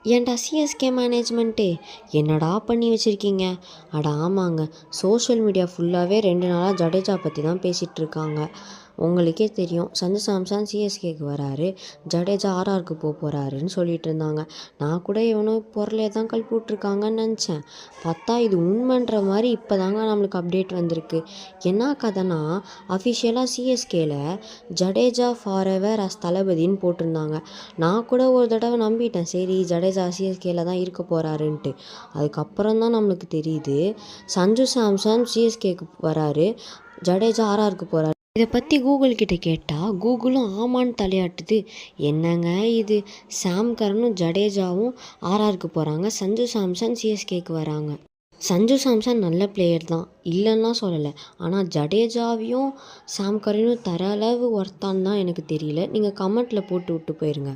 ஏன்டா CSK management என்னடா பண்ணி வச்சுருக்கீங்க? அட ஆமாங்க, சோஷியல் மீடியா ஃபுல்லாகவே 2 நாளாக ஜடேஜா பற்றி தான் பேசிகிட்டு இருக்காங்க. உங்களுக்கே தெரியும், சஞ்சு சாம்சன் சிஎஸ்கேக்கு வராரு, ஜடேஜா ஆர்ஆருக்கு போகிறாருன்னு சொல்லிட்டு இருந்தாங்க. நான் கூட இவனும் பொருளே தான் கல்பி விட்ருக்காங்கன்னு நினச்சேன். பார்த்தா இது உண்மைன்ற மாதிரி இப்போ தாங்க நம்மளுக்கு அப்டேட் வந்திருக்கு. என்ன கதைனா, அஃபிஷியலாக சிஎஸ்கேல ஜடேஜா ஃபார் எவர் அஸ் தளபதின்னு போட்டிருந்தாங்க. நான் கூட ஒரு தடவை நம்பிட்டேன், சரி ஜடேஜா சிஎஸ்கேல தான் இருக்க போகிறாருன்ட்டு. அதுக்கப்புறம் தான் நம்மளுக்கு தெரியுது, சஞ்சு சாம்சன் சிஎஸ்கேக்கு வராரு, ஜடேஜா ஆர்ஆருக்கு போகிறாரு. இதை பற்றி கூகுள் கிட்ட கேட்டால் கூகுளும் ஆமான்னு தலையாட்டுது. என்னங்க இது, சாம் கரனும் ஜடேஜாவும் ஆர்ஆருக்கு போகிறாங்க, சஞ்சு சாம்சன் சிஎஸ்கேக்கு வராங்க. சஞ்சு சாம்சன் நல்ல பிளேயர் தான், இல்லைன்னா சொல்லலை. ஆனால் ஜடேஜாவையும் சாம் கரனையும் தர அளவு ஒர்த்தான்னு தான் எனக்கு தெரியல. நீங்கள் கமெண்ட்டில் போட்டு விட்டு போயிருங்க.